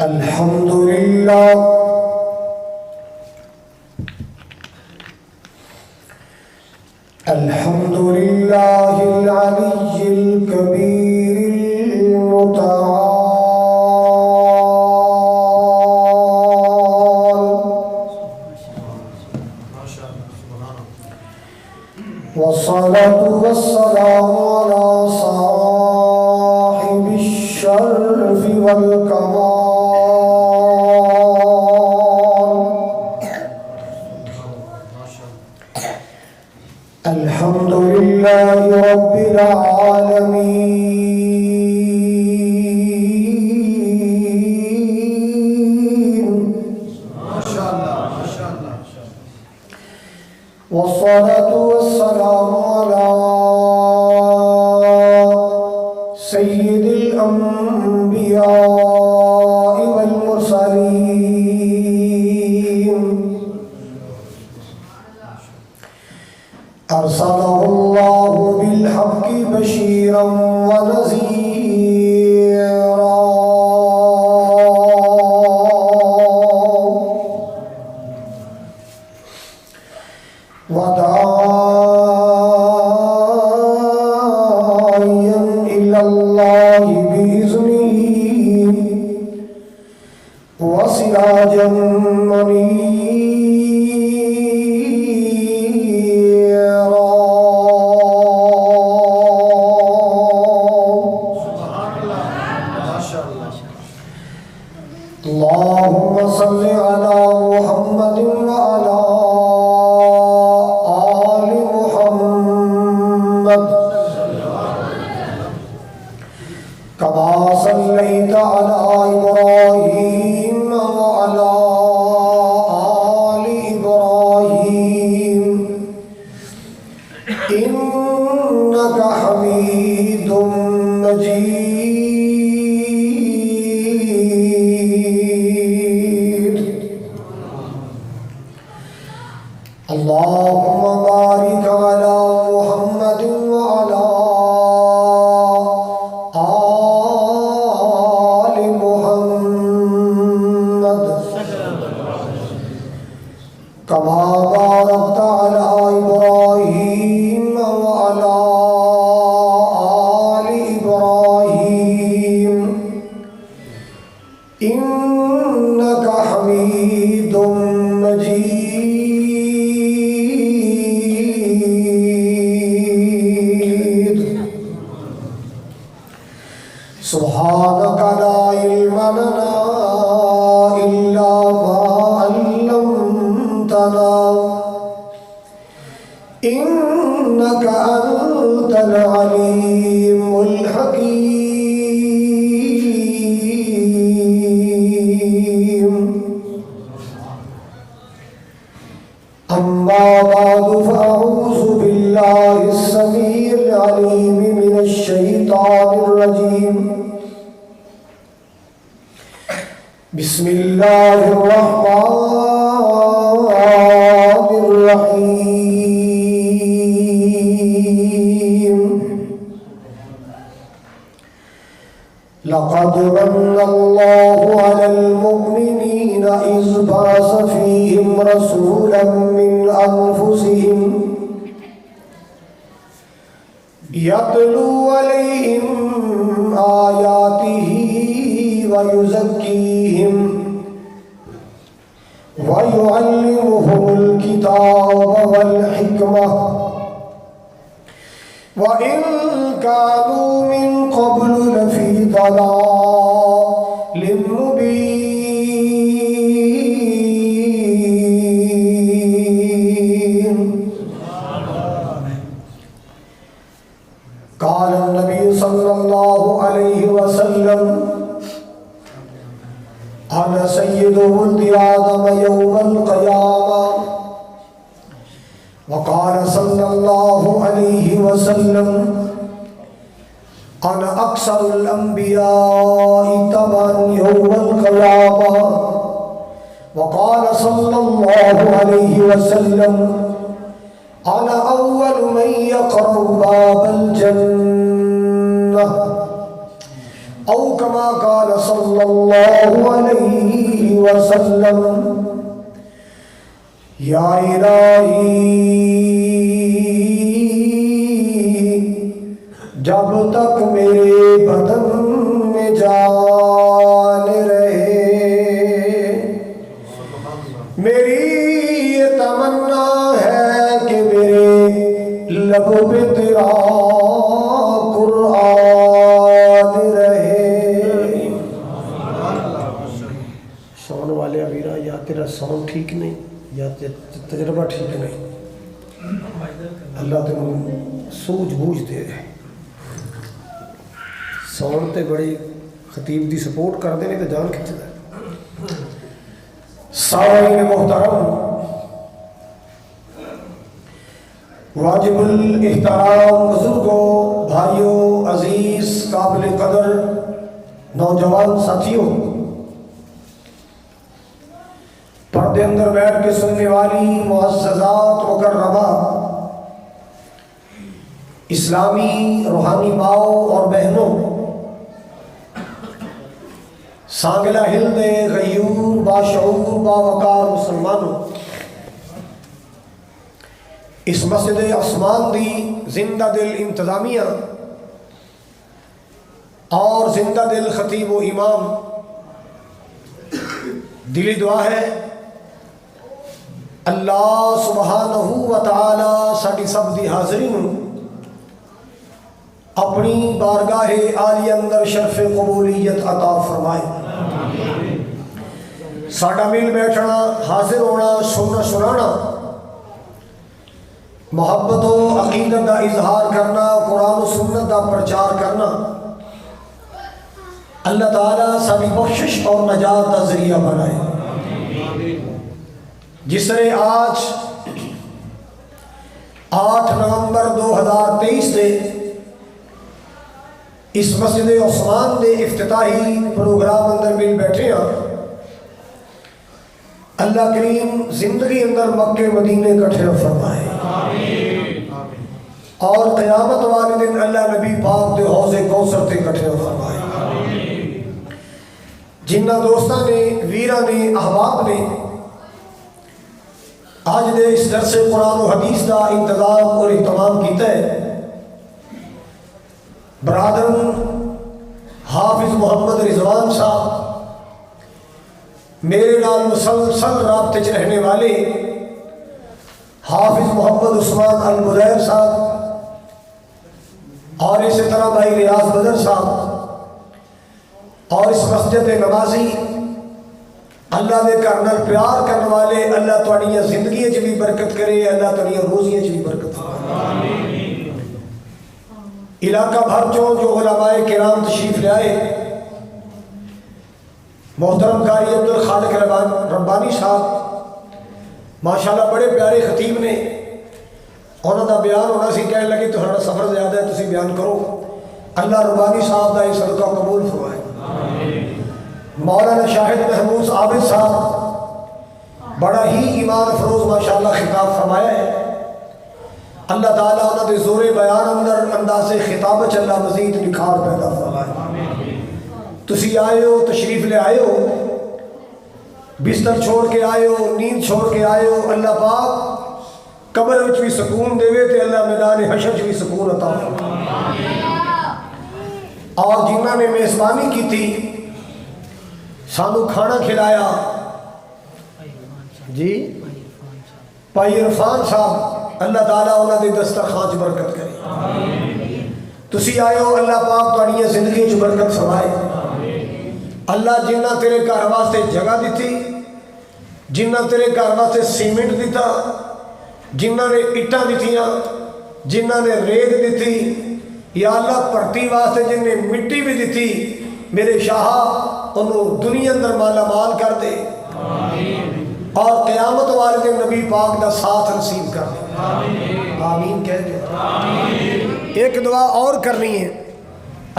الحمد لله الحمد لله العلي الكبير المتعال والصلاة والسلام على صاحب الشرف والكمال الحمد لله رب العالمين والصلاة والسلام على سيد الأنبياء والمرسلين أرسله الله بالحق بشيرا ونذيرا وداعيا إلى الله بإذنه وسراجا منيرا. اللهم صل على محمد وعلى آل محمد كما صليت على إبراهيم وعلى آل إبراهيم إنك حميد مجيد. اللهم بارك على محمد وعلى آل محمد كما باركت على إبراهيم وعلى آل إبراهيم إنك حميد مجيد. سبحانك لا علم لنا إلا ما علمتنا إنك أنت العليم الحكيم. أما بعد فأعوذ بالله السميع العليم من الشيطان الرجيم. بسم الله الرحمن الرحيم. لقد من الله على المؤمنين إذ بعث فيهم رسولا من أنفسهم يتلو عليهم آياته ويزكيهم ويعلمهم الكتاب والحكمة وإن كانوا من قبل لفي ضلال مبين. قال النبي صلى الله عليه وسلم أنا سيد ولد آدم يوم القيامة. وقال صلى الله عليه وسلم أنا أكثر الأنبياء تبعا يوم القيامة. وقال صلى الله عليه وسلم أنا أول من يقرأ باب الجنة او کما قال صلی اللہ علیہ وسلم یا الہی جب تک میرے بدن میں جان رہے میری یہ تمنا ہے کہ میرے لب پہ تیرا قرآن رہے۔ سون والے ابیرا یا تیرا سون ٹھیک نہیں یا تجربہ ٹھیک نہیں، اللہ تمہیں سوجھ بوجھ دے رہے۔ سون تے بڑی خطیب دی سپورٹ کر دے نہیں تو جان کھچتا ہے۔ سامعین محترم، واجب الاحترام بزرگوں، بھائیوں، عزیز، قابل قدر نوجوان ساتھیوں، پردے اندر بیٹھ کے سننے والی معززات مکرمہ اسلامی روحانی ماؤں اور بہنوں، سانگلہ ہلد غیور باشعور باوقار مسلمانوں، اس مسجد عثمان دی زندہ دل انتظامیہ اور زندہ دل خطیب و امام، دلی دعا ہے اللہ سبحانہ و تعالی ساڈی سب دی حاضری نوں اپنی بارگاہ عالی اندر شرف قبولیت عطا فرمائے۔ ساڈا مل بیٹھنا، حاضر ہونا، سننا سنانا، محبت و عقیدت کا اظہار کرنا، قرآن و سنت کا پرچار کرنا، اللہ تعالیٰ ساری بخشش اور نجات کا ذریعہ بنائے۔ جس نے آج 8 نومبر 2023 سے اس مسجد عثمان دے افتتاحی پروگرام اندر مل بیٹھے ہیں، اللہ کریم زندگی اندر مکے مدینے کٹھے فرمائے اور قیامت والے دن اللہ نبی پاک دے حوض کوثر تے کٹھے فرمائے۔ جنہ دوستاں نے، ویراں نے، احباب نے آج دے اس درس قرآن و حدیث کا انتظام اور اہتمام کیتا ہے، برادر حافظ محمد رضوان صاحب، میرے نال مسلسل رابطے چ رہنے والے حافظ محمد عثمان المدیر صاحب، اور اسی طرح بھائی ریاض بدر صاحب، اور اس مسجد نمازی، اللہ دے گھر نال پیار کرنے والے، اللہ تہاڈی زندگی چ بھی برکت کرے، اللہ تہاڈی روزیاں چ بھی برکت کرے۔ علاقہ بھر چوں جو علماء کرام تشریف لے آئے، محترم قاری عبدالخالق ربانی صاحب ماشاءاللہ بڑے پیارے خطیب نے، انہوں کا بیان ہونا سی، کہنے لگے تہاڈا سفر زیادہ ہے، تسی بیان کرو۔ اللہ ربانی صاحب کا یہ صدقہ قبول فرمائے۔ مولانا شاہد محمود عابد صاحب بڑا ہی ایمان افروز ماشاءاللہ خطاب فرمایا ہے، اللہ تعالیٰ انہوں نے زور بیان اندر انداز خطاب اللہ مزید نکھار پیدا فرمائے۔ تسی آئے ہو، تشریف لے آئے ہو، بستر چھوڑ کے آئے ہو، نیند چھوڑ کے آئے ہو، اللہ پاک قبر وچ بھی سکون دے تے اللہ میدان حشر وچ بھی سکون عطا فرمائے۔ اور جنہاں نے میزبانی کی تھی، سانو کھانا کھلایا، جی بھائی عرفان صاحب، اللہ تعالیٰ انہوں نے دسترخوان چ برکت کرے۔ تسی آئے ہو، اللہ پاک تہاڈی زندگی چ برکت فرمائے۔ اللہ جنہ تیرے گھر واسطے جگہ دیتی، جنہ تیرے گھر واسطے سیمنٹ دیتا، جنہ نے اٹاں دیتیاں، جنہ نے ریت دیتی، یا اللہ پرتی واسطے جن نے مٹی بھی دیتی، میرے شاہ انہوں دنیا اندر مالا مال کر دے اور قیامت والے دن نبی پاک دا ساتھ نصیب کر دے۔ آمین کہہ دے۔ ایک دعا اور کرنی ہے،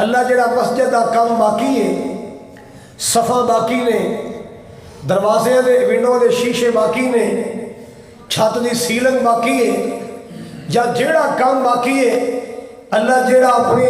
اللہ جڑا مسجد دا کام باقی ہے، صفا باقی نے، دروازے دے ونڈو دے شیشے باقی نے، چھت دی سیلنگ باقی ہے، یا جڑا کام باقی ہے، اللہ جڑا اپنے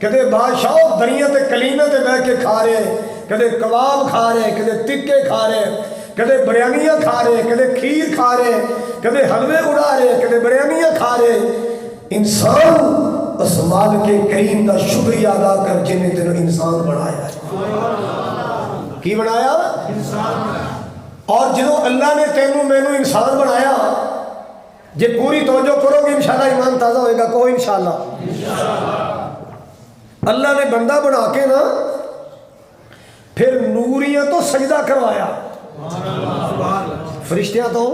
کدے بادشاہ دریاں تے کلیمے تے بہ کے کھا رہے، کدے کباب کھا رہے، کدے ٹکے کھا رہے، کدے بریانیاں کھا رہے، کدے کھیر کھا رہے، کدے حلوے اڑا رہے، کدے بریانیاں کھا رہے۔ انسان اس مالک کریم کا شکریہ ادا کر جن نے تینوں انسان بنایا ہے۔ کی بنایا؟ انسان۔ اور جنہوں اللہ نے تینوں مینوں انسان بنایا، جے پوری توجہ کرو گے انشاءاللہ ایمان تازہ ہوئے گا، کوئی انشاءاللہ۔ اللہ نے بندہ بنا کے نا پھر نوریاں تو سجدہ کروایا، فرشتیاں تو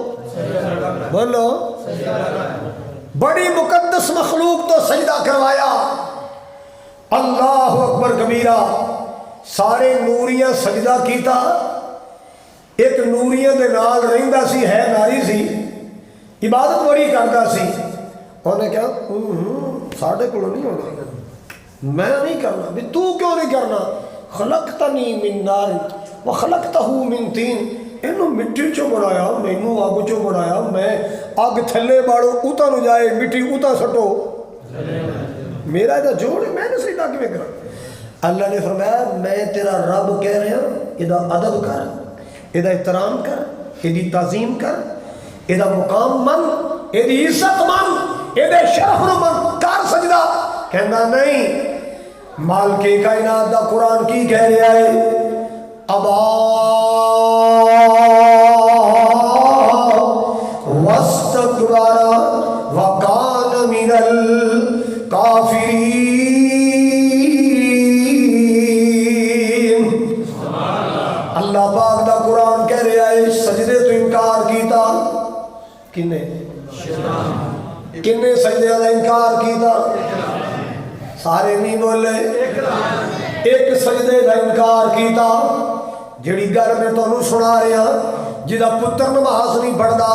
بولو بڑی مقدس مخلوق تو سجدہ کروایا۔ اللہ اکبر کبیرہ، سارے نوریاں سجدہ کیتا۔ ایک نوریاں دے نال رہندا سی، ہے ناری سی، عبادت بڑی کرتا سی۔ انہیں کہا ساڑھے کو نہیں ہونا، میں نہیں کرنا۔ بھی تو کیوں نہیں کرنا؟ خلقتنی من نار وخلقتہ من طین، انہوں مٹی چو بنایا، مینوں آگ چو بنایا، میں آگ تھلے باڑو اوتا نو جائے، مٹی اوتا سٹو، میرا ادھا جوڑ ہے، میں نے سجدہ کیوں کرا؟ اللہ نے فرمایا میں تیرا رب کہہ رہا ہوں، ادھا ادب کر، ادھا احترام کر، ادھی تعظیم کر، ادھا مقام من، ادھی عزت من، ادھا شرف من، کار سجدہ۔ کہنا نہیں، مالک کائنات دا قرآن کی کہہ رہا ہے، ابا واستکبر وکان من الکافرین۔ اللہ پاک دا قرآن کہہ رہا ہے سجدے تو انکار کیتا، کنے سجدے دا انکار کیتا؟ سارے نہیں بولے، ایک سجدے دا انکار کیتا جڑی گل میں تانوں سنا رہا، جدا پتر نماز نہیں پڑھدا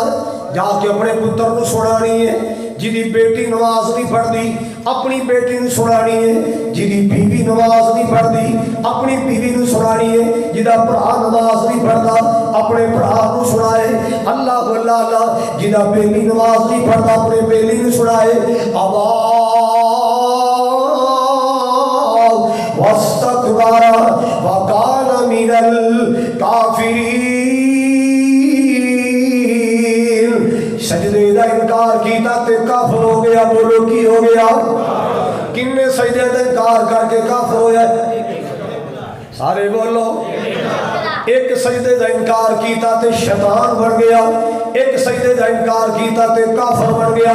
جا کے اپنے پتر نو سنانی ہے، جدی بیٹی نماز نہیں پڑھدی اپنی بیٹی نو سنانی ہے، جدی بیوی نماز نہیں پڑھدی اپنی بیوی نو سنانی ہے، جدا بھرا نماز نہیں پڑھدا اپنے بھرا نو سنائے۔ اللہ اللہ اللہ، جدا بیلی نماز نہیں پڑھدا اپنے بیلی نو سنائے۔ واستکبر وکان من الکافرین، سجدے دا انکار کیتا تے کافر ہو گیا۔ بولو کی ہو گیا؟ کن نے سجدے دا انکار کر کے کافر ہویا؟ سارے بولو، ایک سجدے دا انکار کیتا تے شیطان بن گیا، ایک سجدے دا انکار کیتا تے کافر بن گیا،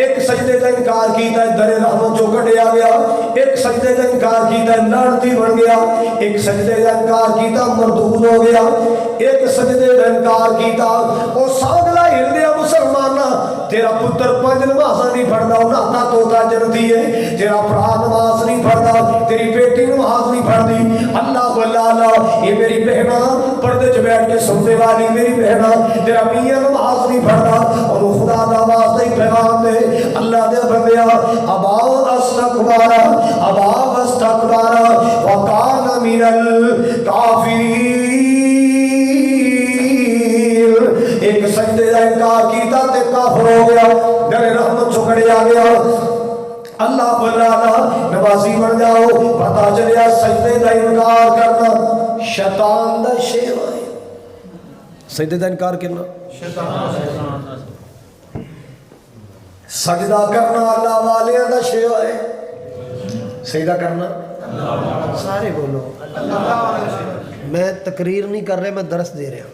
ایک سجدے دا انکار کیتا در رحمت جو کٹیا گیا، ایک سجدے دا انکار کیتا لعنتی بن گیا، ایک سجدے دا انکار کیتا مردود ہو گیا، ایک سجدے دا انکار کیتا او ساگلا ہل دیا مسلمانہ، تیرا پتر 5 نمازاں نہیں پڑھدا انہاں توتا جنتی ہے، تیرا بھرا نماز نہیں پڑھدا، تیری بیٹی نماز نہیں پڑھدی۔ اللہ اللہ، یہ میری بہنا پردے چ بیٹھ کے سننے والی میری بہنا، تیرا میاں نماز نہیں پڑھتا اور خدا دا واسطے ہی پیغام دے اللہ دے بندیا، ابا واستکبر وکان من الکافرین، ایک سجدے دا انکار کیتا تے کافر ہو گیا، در رحمت چھکڑیا گیا۔ اللہ بلانا نمازی بن جاؤ، پتا چلیا سجدے دا انکار کرنا شیطان دا شیوا ہے۔ سجدے دا انکار کرنا سجدہ کرنا اللہ والے دا شیوا ہے۔ سجدہ کرنا سارے بولو، میں تقریر نہیں کر رہے، میں درس دے رہا،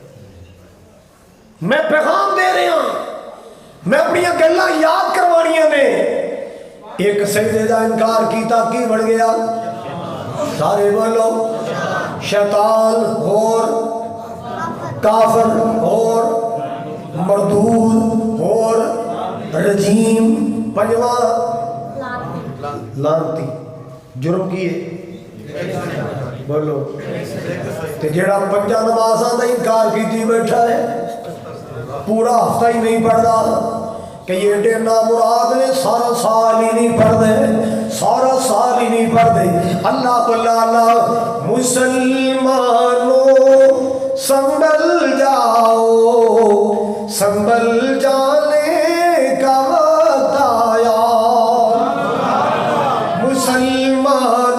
میں پیغام دے رہا، میں اپنی گلاں یاد کروانیاں نے۔ ایک سجدے دا انکار کیتا کی بڑھ گیا؟ سارے بولو، شیطان اور کافر اور مردود اور رجیم، پنجواں لعنتی۔ جرم کیے بولو، تے جیڑا 5 نمازاں دا انکار کیتی بیٹھا ہے، پورا ہفتہ ہی نہیں پڑھدا، کہ یہ ایڈے نامراد نے سارا سال ہی نہیں پڑھ دے، سارا سال ہی نہیں پڑھ دے۔ اللہ بلا اللہ، مسلمانوں سنبھل جاؤ، سنبھل جانے کا وقت آیا، مسلمان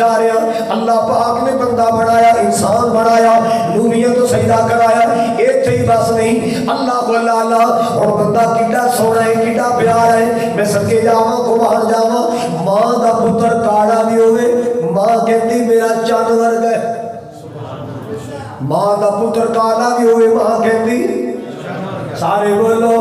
جا رہے ہیں اللہ پاک نے بندہ بنایا انسان بنایا نوریت تو سجدہ کرایا ایتھے ہی بس نہیں اللہ کو اللہ اور بندہ کیڈا سونا ہے کیڈا پیار ہے میں سکے جاواں گھمان جاواں ماں دا پتر کاڑا بھی ہوئے ماں کہتی میرا چند ورگا ہے ماں دا پتر کالا بھی ہوئے ماں کہتی سارے بولو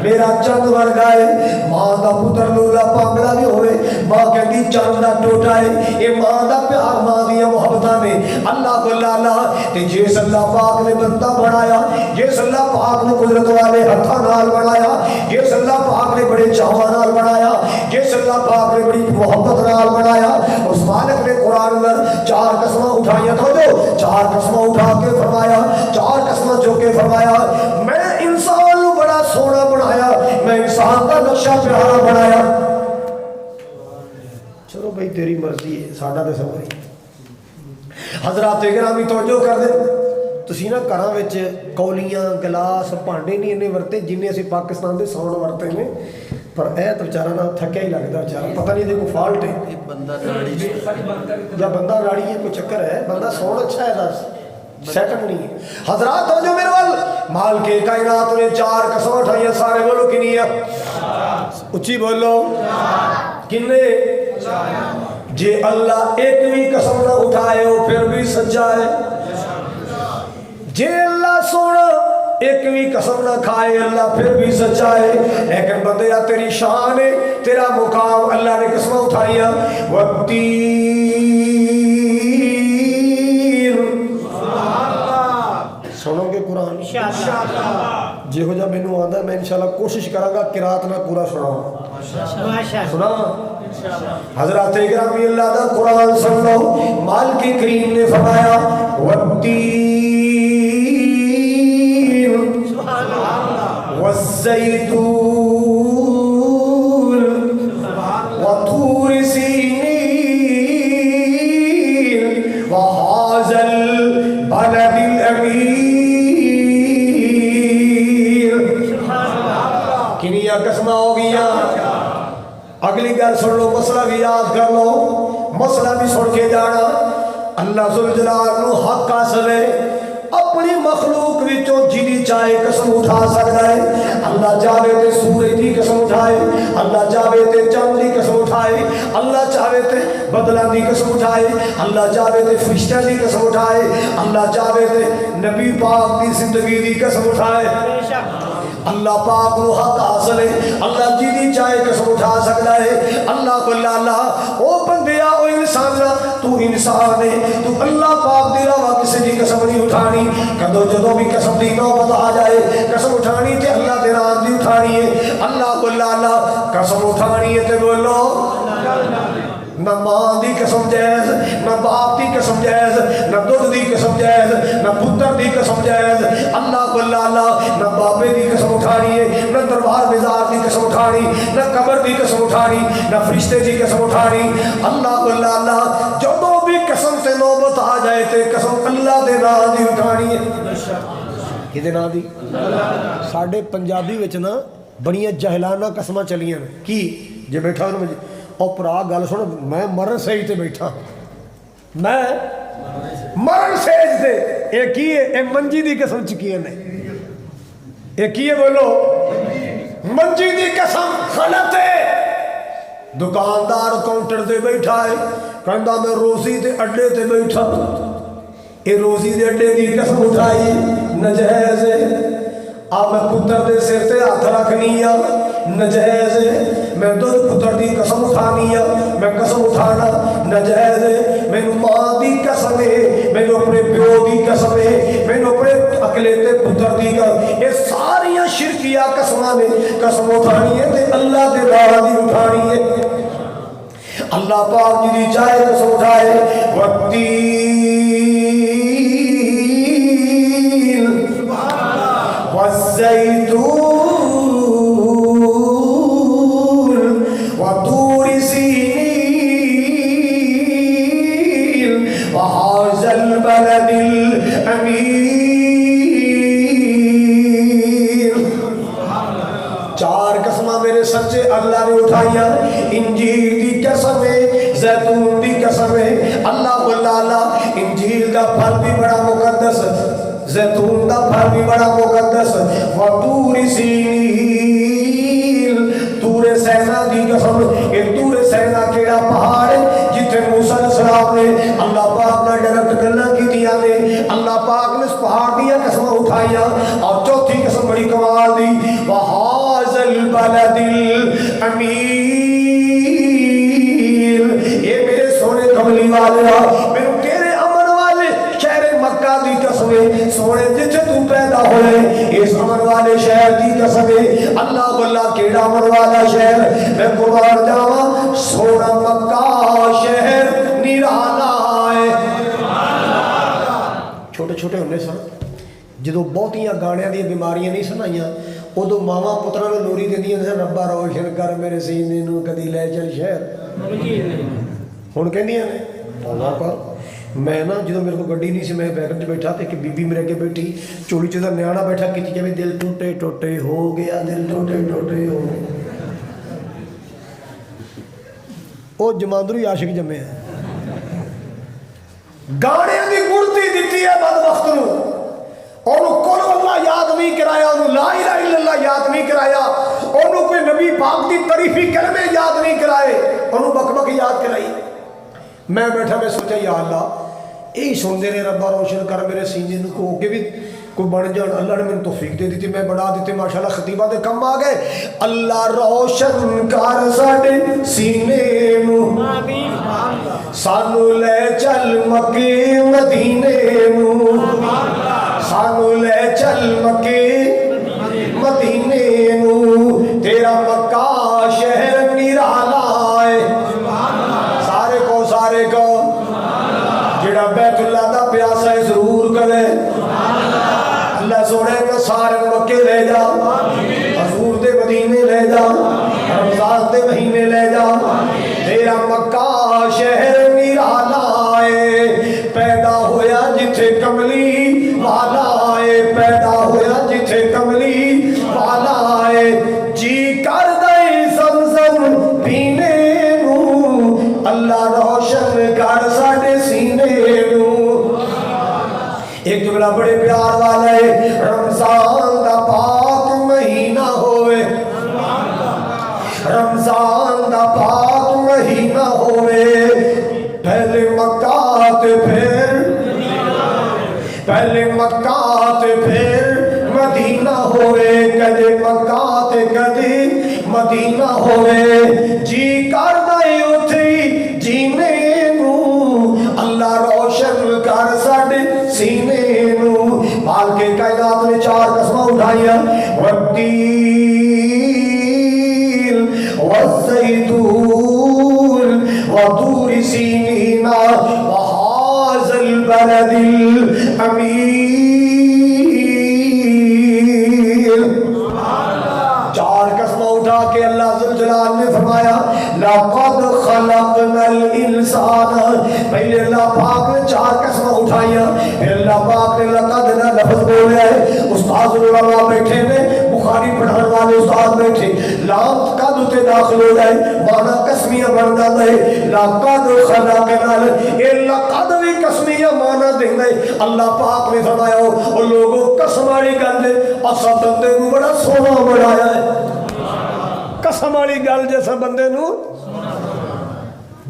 میرا چند ورگا ہے ماں دا پتر لولا پانگڑا بھی ہوئے ماں کہتی چند دا ٹوٹا ہے یہ ماں دا پیار ماں دیا محبتہ میں اللہ کو اللہ تے جیس اللہ پاک نے بندہ بنایا جیس اللہ پاک نے قدرت والے ہتھا نال بنایا جیس اللہ پاک نے بڑے چاہاں نال بنایا جیس اللہ پاک نے بڑی محبت نال بنایا اس مالک نے قرآن میں 4 قسمیں اٹھائیاں تو جو 4 قسمیں اٹھا کے فرمایا 4 قسمیں جو کے فرمایا میں انسان نو بڑا سونا بنایا میں انسان کا نقشہ پیارا بنایا چلو بھائی تیری مرضی ہے ساڈا تے سمجھ حضرات گرامی توجہ کر دے تسی نا گھراں وچ کولیاں گلاس بھانڈے نہیں انہیں ورتے جنہیں اسی پاکستان دے ساؤنڈ ورتے نے پر اے تو بیچارہ نہ تھکیا ہی لگتا بیچارہ پتہ نہیں دے کوئی فالٹ ہے بندہ راڑی یا بندہ راڑی ہے کوئی چکر ہے بندہ ساؤنڈ اچھا ہے دس سیٹنگ نہیں ہے حضرات توجہ میرے وال مال کے کائنات نے 4 قسم اٹھائی سارے بولو کنی ہے اچھی بولو کنے جے اللہ ایک بھی قسم نہ اٹھائے ہو پھر بھی سچا ہے جے اللہ سونا ایک بھی قسم نہ کھائے اللہ پھر بھی سچا ہے لیکن بندیا تیری شان ہے تیرا مقام اللہ نے قسم اٹھائیاں والتین سنو گے قرآن جی ہو جا میں نو آندہ میں انشاءاللہ کوشش کروں گا قرات نہ پورا سناؤں سنا حضرات اکرامی اللہ دا قرآن سن لو مالک کریم نے فرمایا والتین والزیتون وطور سینین وہذا البلد الامین کنیا قسمہ ہو گیا اگلی گل سن لو مسئلہ بھی یاد کر لو مسئلہ بھی سن کے جانا اللہ ذوالجلال نو حق حاصل ہے اپنی مخلوق وچوں جنی چاہے قسم اٹھا سکتا ہے اللہ چاہے تے سورج دی قسم اٹھائے اللہ چاہے تے چاند دی قسم اٹھائے اللہ چاہے تے بدلاں دی قسم اٹھائے اللہ چاہے تے فرشتہ دی قسم اٹھائے اللہ چاہے تے نبی پاک دی زندگی دی قسم اٹھائے اللہ پاک کو حق حاصل ہے اللہ جیدی چاہے قسم اٹھا سکتا ہے اللہ کو اللہ او بندیا او انسان تو انسان ہے تو اللہ پاک دی روا کسی دی قسم نہیں اٹھانی کدو جدو بھی قسم دی نوبت آ جائے قسم اٹھانی تے اللہ دے نام دی اٹھانی ہے اللہ کو اللہ قسم اٹھانی ہے تے بولو نہ ماں دی قسم جائز نہ باپ دی قسم جائز نہ دودھ دی قسم جائز نہ پتر دی قسم جائز اللہ کو اللہ نہ بابے دی قسم اٹھانی ہے نہ دربار مزار دی قسم اٹھانی نہ قبر دی قسم اٹھانی نہ فرشتے دی قسم اٹھانی اللہ کو اللہ جدو بھی قسم سے نوبت آ جائے تے قسم اللہ دے نام دی اٹھانی ہے کدے نام دی ساڈے پنجابی وچ نا بڑیاں جہلانہ قسماں چلیاں کی جے بیٹھا ہوں مجھے اور پرا گل سن میں مرن سیج تے بیٹھا میں مرن سیج تے ایک ہی ہے اے منجی دی قسم چکی ہے ایک ہی ہے بولو منجی دی قسم غلط ہے دکاندار کاؤنٹر تے بیٹھا ہے کہندا میں روزی تے اڈے تے بیٹھا اے روزی دے اڈے دی قسم اٹھائی نجائز ہے آپ میں پتر دے سر تے ہاتھ رکھنی ہے نجائز ہے میں دو پتر دی قسم اٹھانی ہے میں قسم اٹھانا نجائز ہے میں ماں دی قسم ہے میں اپنے پیو دی قسم ہے میں اپنے اکلے تے پتر دی قسم یہ ساریاں شرکیہ قسماں نے قسم اٹھانی ہے تے اللہ دے نام دی اٹھانی ہے اللہ پاک جی چاہے قسم اٹھائے والزيتون وطور سينين وهذا البلد الأمين 4 قسمہ میرے سچے اللہ نے اٹھائیاں انجیل دی قسم ہے زیتون دی قسم ہے اللہ تعالی انجیل دا پھل بھی بڑا مقدس زیتون دا پھل بھی بڑا مقدس وطور سینین تور سینا دی قسم یہ تور سینا کیڑا پہاڑ ہے جتھے موسیٰ علیہ السلام نے اللہ پاک نے ڈائریکٹ گلاں کیتیاں نے اللہ پاک نے اس پہاڑ دیا قسم اٹھائیاں اور چوتھی قسم بڑی کمال دی وہاذ البلد الامین یہ میرے سونے کملی والے میرے تیرے امن والے شہر مکہ دی قسم سونے جتھے تو پیدا ہوئے اس امن والے شہر دی قسم اللہ واللہ کیڑا امن والا شہر میں قربان جاواں سونا مکہ شہر نرالا ہے چھوٹے چھوٹے ہونے سن جدو بہتیاں گانیاں دی بیماریاں نہیں سنائیاں ادو ماواں پتراں نوں لوری دیندیاں سن ربا روشن کر میرے سینے نوں کدی لے چل شہر ہن کہندیاں نے اللہ اکبر میں نا جدو میرے کو گڈی نہیں سی میں ویگن چ بیٹھا تے کہ بی بی میرے اگے بیٹھی چولی چ نیانا بیٹھا کیتی جاوے دل ٹوٹے ٹوٹے ہو گیا دل ٹوٹے ٹوٹے ہو گیا او جماندری عاشق جمے ہیں گانے دی گڑتی دیتی ہے بدبخت نو انہوں کل اللہ یاد نہیں کرایا انہوں لا الہ الا اللہ یاد نہیں کرایا انہوں کوئی نبی پاک دی تعریفی کلمے یاد نہیں کرائے انہوں بک بک یاد کرائی میں بیٹھا میں سوچا یا اللہ یہی سن دے رہے ربا روشن کر میرے سینے کو کہ بھی کوئی بن جان اللہ نے میں توفیق دے دیتی میں بڑھا دیتے ماشاءاللہ خطیبہ دے کم آگئے اللہ روشن کر ساڑے سینے نو سانو لے چل مکے مدینے نو سانو لے چل مکے مدینے نو تیرا مکہ شہر نرالا ہے سارے کو جڑا بیت اللہ دا پیاسا ہے ضرور کرے اللہ سونے کا سارے مکے لے جا حضور دے مدینے لے جا رمضان دے مہینے لے جا تیرا مکہ شہر نرالا ہے پیدا ہویا جتھے کملی والا ہے پیدا ہویا جتھے کملی والا ہے جی کر دے زمزم پینے نو اللہ روشن کر ساڑے سینے نو ایک جملہ بڑے پیار والا ہے رمضان دا پاک مہینہ ہوئے رمضان دا پاک مہینہ ہوئے پہلے مکہ تے پھر مدینہ ہوئے کدے مکہ تے کدے مدینہ ہوئے جی کر دے اتھی جینے نو اللہ روشن کر ساڑے سینے نو مال کے کائنات نے 4 قسمیں اٹھائیاں والتین والزیتون وطور سینین وہذا البلد الامین 4 قسمیں اٹھا کے اللہ ذوالجلال نے فرمایا لَقَدْ خَلَقْنَا الْإِنسَانَ پہلے اللہ پاک نے 4 قسمیں اٹھائیاں پھر اللہ پاک نے لقد نہ لفظ بولے ہے استاذ علماء بیٹھے میں بخاری پڑھان والے استاد بیٹھے لام قد تے داخل ہو جائے معنی قسمیہ بن جاتا ہے لقد خلقنا یہ لقد بھی قسمیہ معنی دیں گے اللہ پاک نے فرمایا اور لوگوں قسم والی گل ہے اصل بندے کو بڑا سونا بنایا ہے قسم والی گل جیسا بندے نو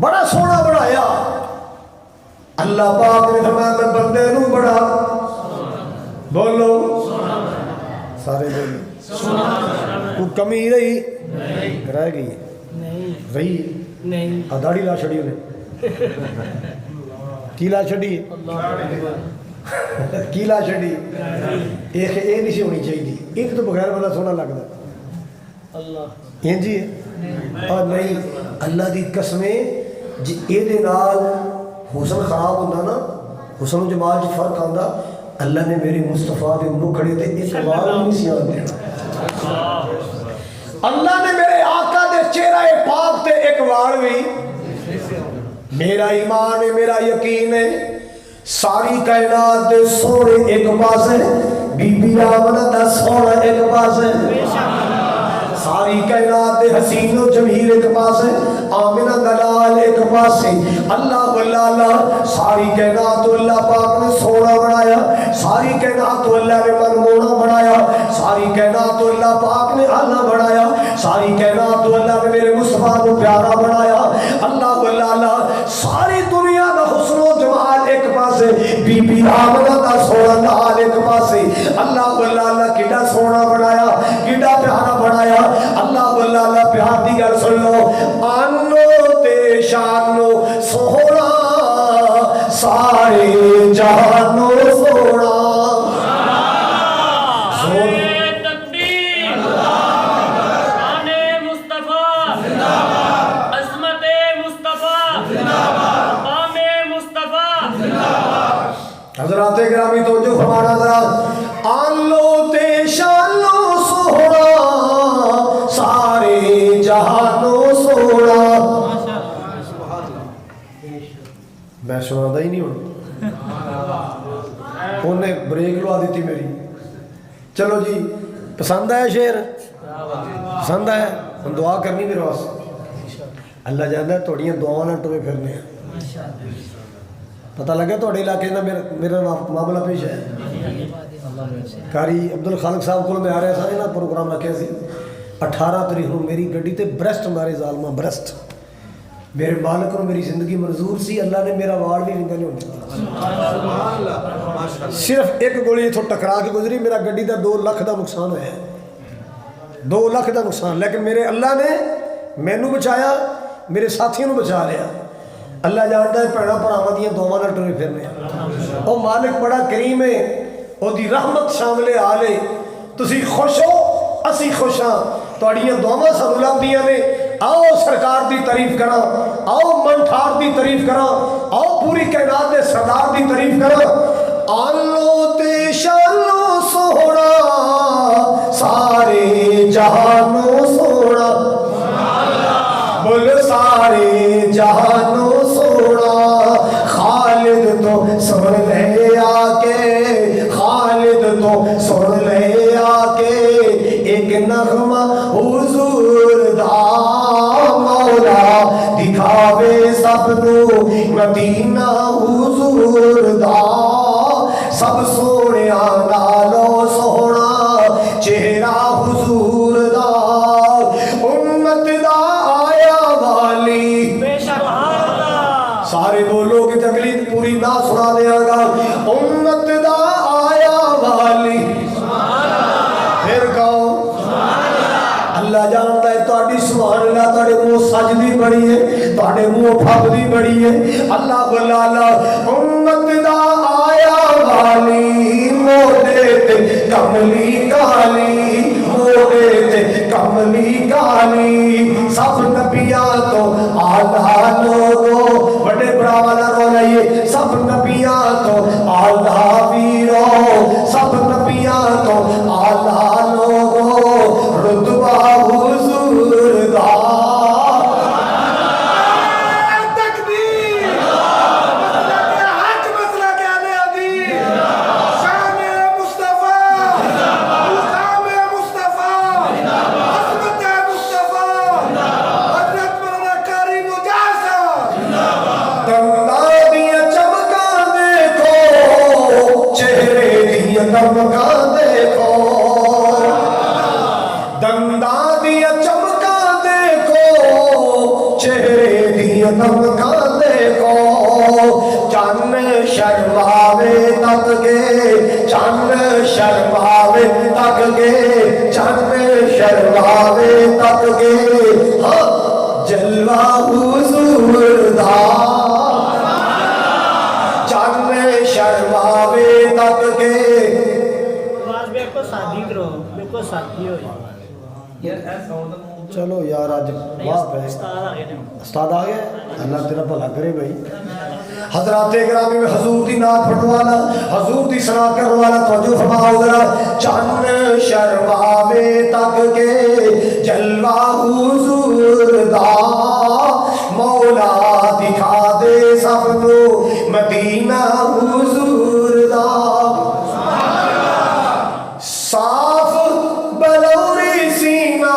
بڑا سونا بنایا اللہ پاک نے فرمایا میں بندے نو بڑا بولو سارے بولو کوئی کمی رہی رہ گئی رہی داڑھی لا چھڑی انہیں کی لا چھڑی کی لا چھڑی ایک نہیں سی ہونی چاہیے ایک تو بغیر بندہ سونا لگتا اللہ جی اور نہیں اللہ دی قسمیں جی یہ نال حسن خراب ہوتا نا حسن و جمال جو فرق آتا اللہ نے میرے مصطفیٰ دے منہ کھڑے تھے اس وال نہیں سیاں دینا اللہ نے میرے آقا دے چہرہ پاک تے ایک وال بھی میرا ایمان ہے میرا یقین ہے ساری کائنات دے سونے ایک پاس ہے بی بی آمنہ دا سونا ایک پاس ہے ساری کائنات دے حسین و جمیل ایک پاس ہے، آمنہ دلال ایک پاس ہے، اللہ اللہ ساری کائنات تو اللہ پاک نے سونا بنایا، ساری کائنات تو اللہ نے منمونا بنایا، ساری کائنات تو اللہ پاک نے آلہ بنایا، ساری کائنات تو اللہ نے میرے مصطفیٰ کو پیارا بنایا، اللہ اللہ ساری دنیا دا حسن و جمال ایک پاس ہے، بی بی آمنہ دا سونا لال ایک پاس ہے، اللہ اللہ کڈا سونا بنایا، کڈا پیارا بنایا، اللہ اللہ پیار دی گل سن لو، آنو تے شانو سونا سارے جہانو سونا، حضرات گرامی توجہ فرمانا ذرا، آلو تے شانو سونا سارے جہانو سونا، میں سنا ہی نہیں ہوں، انہیں بریک لوا دیتی میری۔ چلو جی پسند آیا شعر؟ پسند آیا؟ ہم دعا کرنی میرے واسطے، اللہ جانتا ہے تھوڑیاں دعاواں نہ ٹوئے پھرنے ہیں، پتہ لگا تھوڑے علاقے کا میرا معاملہ پیش ہے۔ کاری عبدالخالق صاحب کو میں آ رہا سا نا پروگرام رکھے سی 18 تاریخ کو میری گڈی تے برسٹ مارے ظالمہ برسٹ، میرے مالک کو میری زندگی منظور سی، اللہ نے میرا وارڈ بھی نہیں ہوتا، صرف ایک گولی اتھوں ٹکرا کے گزری، میرا گڈی دا 2 لاکھ دا نقصان ہوا ہے، 2 لاکھ دا نقصان، لیکن میرے اللہ نے مینوں بچایا، میرے ساتھیوں نے بچا لیا، اللہ جانتا ہے پیڑا پڑھاوا دیا دعاواں نال ٹرے پھرنے، او مالک بڑا کریم ہے، او دی رحمت شامل آلے، تسی خوش ہو اسی خوش ہاں، تہاڈیاں دعاواں سانوں لبھدیاں نے، آؤ سرکار دی تعریف کراں، آؤ من ٹھار دی تعریف کراں، آؤ پوری کائنات دے سردار دی تعریف کراں، آلو تے شانو سونا سارے جہانو سونا، بول سارے جہانو سونا، خالد تو سن لے آکے، خالد تو سن لے آکے، ایک نغمہ حضور دا مولا دکھاوے سب نو مدینہ حضور دا، سب سونیا نالو سونا چہرہ حضور دا، امت دا آیا والی، سارے بولو کہ تقلید پوری نہ سنا دیا گا، امت دا آیا والی، پھر کہو اللہ جانتا ہے تہاڈی سبحان اللہ، تہاڈے منہ سجدی بڑی ہے، تہاڈے منہ پھبدی بڑی ہے، اللہ بلا اللہ، امت دا آیا والی، موڑے تے کملی کالی، موڑے تے کملی کالی، سب نبیاں تو آلہ لوگو، بڑے بڑا والا رو لئیے، سب نبیاں تو آلہ ویرو، سب نبیاں تو آلہ لوگو، رتبہ حضور دا، تکبیر، حق مسئلہ کہنے ابھی، شان مصطفیٰ، مقام مصطفیٰ، عظمت مصطفیٰ، حضرت مولانا قاری مجاہد، دنداں دیاں چمکاں دیکھو، چہرے دیاں دمکاں دیکھو، دنداں دیاں چمکاں دیکھو، چہرے دیاں دمکاں دیکھو، چن شرماوے تک گے، چن شرماوے تک گے، چن شرماوے تک گے، جلوہ حضور دا، چن شرماوے تک گے، بالکل سادی کرو، بالکل سادی ہو جائے۔ چلو یار آج واپ ہے، استاد آگئے، اللہ تیرا بھلا کرے بھائی۔ حضرات گرامی میں حضور دی نعت پڑھنے والا، حضور دی ثنا کرنے والا توجہ فرماؤ ذرا، چن شرماوے تک کے جلوہ حضور دا، مولا دکھا دے سب نو مدینہ حضور دا، صاف بلوری سینہ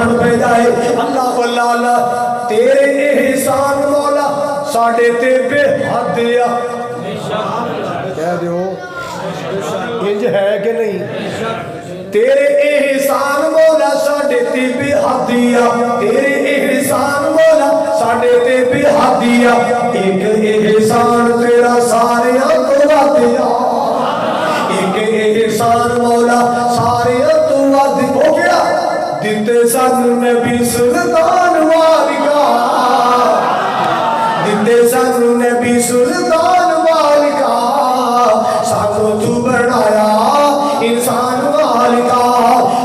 بن پہ جائے اللہ اللہ تیرے احسان مولا ساڑھے تے بے حد یا کہہ دیو انج ہے کہ نہیں تیرے احسان مولا ساڑھے تے بے حد یا تیرے احسان مولا ساڑھے تے بے حد یا ایک احسان تیرا سارے تو دیا ایک احسان مولا سارے تو ہو گیا دیتے سن نبی سلطان والکا دیتے سن نبی سلطان والکا سانو تو بنایا انسان والکا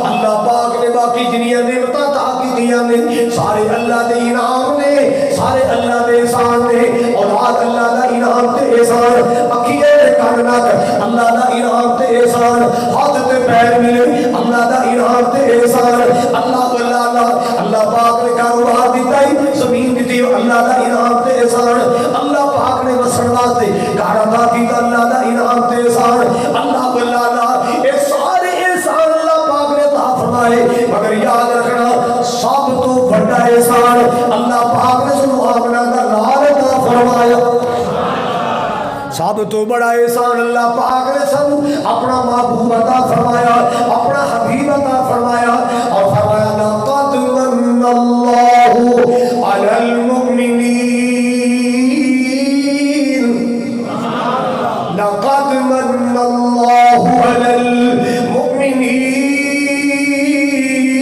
اللہ پاک نے باقی جنیاں نعمتاں عطا کی دیا نے سارے اللہ دے انعام نے سارے اللہ دے احسان نے اولاد اللہ دا انعام تے احسان اکھیے کان ناک اللہ دا انعام تے احسان ہاتھ تے پیر ملے اللہ دا انعام تے احسان اللہ پاک نے کاروبار دیتا ہی زمین دیتی اللہ دا انعام تے احسان اللہ پاک نے وسن واسطے گھر عطا کیتا اللہ دا انعام تے احسان اللہ اے سارے احسان اللہ پاک نے عطا فرمائے مگر یاد رکھنا سب تو بڑا احسان اللہ پاک نے سنو اپنا دا لال عطا فرمایا سب تو بڑا احسان اللہ پاک نے سب اپنا محبوب عطا فرمایا اپنا حبیب عطا فرمایا اور فرمایا لقد من اللہ علی المؤمنین لقد من اللہ علی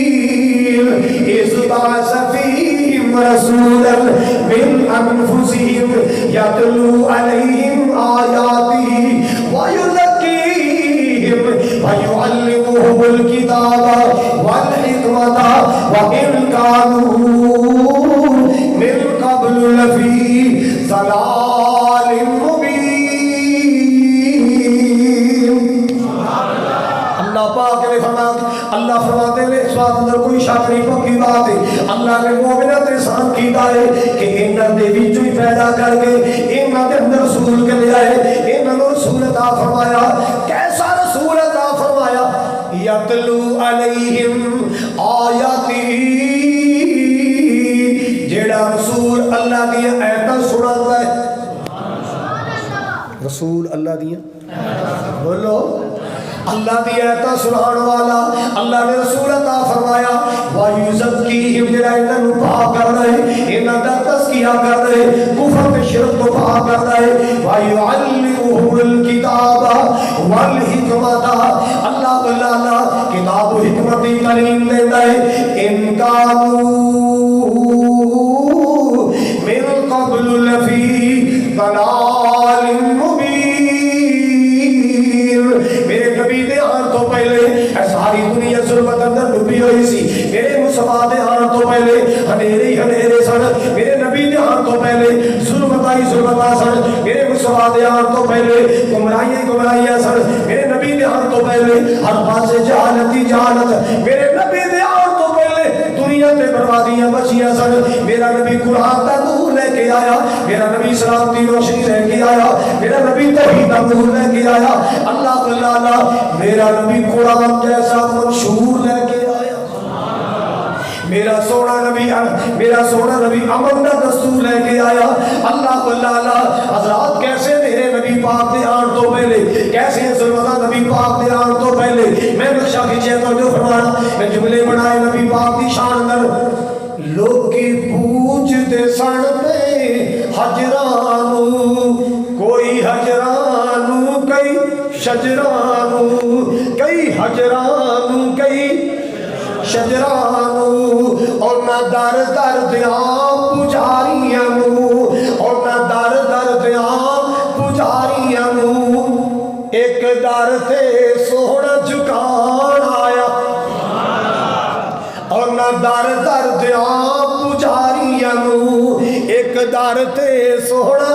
المؤمنین اذ بعث فیہم رسولا من انفسہم یتلو علیہم آیاته ويزكيهم ويعلمهم الكتاب والحكمة وإن كانوا من قبل لفي ضلال مبين اللہ پاک نے فرمایا اللہ فرماتے ہیں اس بات اندر کوئی شک نہیں پکی بات ہے اللہ نے مومنات احسان کیتا ہے کہ انہاں دے وچوں ہی پیدا کر کے انہاں دے اندر رسول کے لے آئے انہاں نوں رسول عطا فرمایا کیسا رسول عطا فرمایا یتلو علیہم آیاتی جیڑا رسول اللہ دی آیتاں سناتا ہے رسول اللہ دی بولو اللہ دی آیتاں سنان والا اللہ نے رسول عطا فرمایا وَيُزَكِّيهِمْ جڑا انہاں نوں پاک کر رہے انہاں دا تزکیہ کر رہے کفر تے شرک تو پاک کر رہے وَيُعَلِّمُهُمُ الْكِتَابَ وَالْحِكْمَةَ اللہ کتاب و حکمت دی تعلیم دیندا ہے ان کانوا من قبل لفی ضلال مبین میرے نبی دے آن تو پہلے ساری دنیا ظلمت اندر ڈوبی ہوئی سی میرے مصطفیٰ دے آن تو پہلے ہنیرے سن میرے نبی دے آن تو پہلے ظلمت سن میرے مصطفیٰ دے آن تو پہلے گمراہیاں سن میرے نبی دے آن تو پہلے ہر پاسے جہالت میرے نبی دے آن تو پہلے دنیا تے بربادیاں بچیاں سن میرا نبی قرآن دا نور لے کے آیا میرا نبی اسلام دی روشنی لے کے آیا میرا نبی توحید دا نور لے کے آیا اللہ میرا نبی قرآن جیسا منشور لے کے آیا میرا سونا نبی امن دا دستور لے کے آیا اللہ حضرات کیسے میرے نبی پاک دے آن تو پہلے کیسے ظلمتہ نبی پاک دے آن تو پہلے میں نقشہ کھینچے تو جو فرمانا میں جملے بنائے نبی پاک دی شان در لوکی پوچھتے سن پہ حجرانو کوئی حجرانو کئی شجرانو کئی حجرانو کئی شجرانو اور نہ در در دیاں پجاریانو اور نہ در در دیاں پجاریانو ایک در تے سونا جھکان آیا اور نہ در در دیاں پجاریانو ایک در تے سونا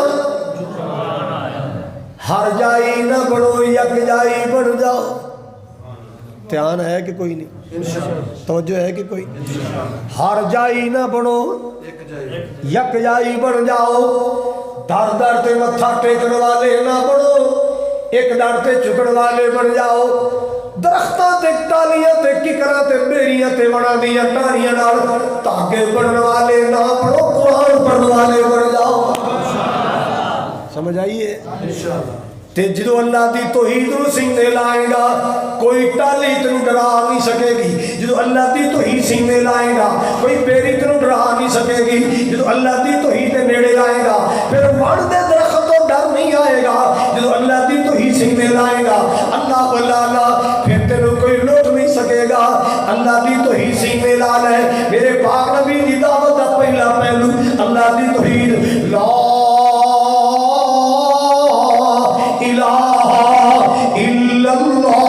ہر جائی نہ بڑھو یک جائی بڑھ جاؤ دھیان ہے کہ کوئی نہیں توجہ ہے کہ کوئی ہر جائی نہ بڑھو یک جائی بڑھ جاؤ در در تے متھا ٹیکن والے نہ بڑھو ایک در تے چکن والے بڑھ جاؤ درختاں تے ٹالیاں تے ککراں تے بیریاں تے وڑاں دیاں ٹاہنیاں نال تاکہ بننے والے نہ پڑھو قرآن پڑھنے والے بن جاؤ. سمجھ آئیے؟ تے جدو اللہ دی توحید نو سینے لائے گا کوئی ٹالی تینوں ڈرا نہیں سکے گی. جدو اللہ دی توحید سینے لائے گا کوئی بیری تینوں ڈرا نہیں سکے گی. جدو اللہ دی توحید دے نیڑے آئے گا پھر وڑ دے درخت تو ڈر نہیں آئے گا. جدو اللہ دی توحید سینے لائے گا اللہ بلالا پھر تینوں کوئی لوٹ نہیں سکے گا. اللہ دی توحید سینے لا لے. میرے پاک نبی دی دعوت دا پہلا پہلو اللہ دی توحید لا الہ الا اللہ.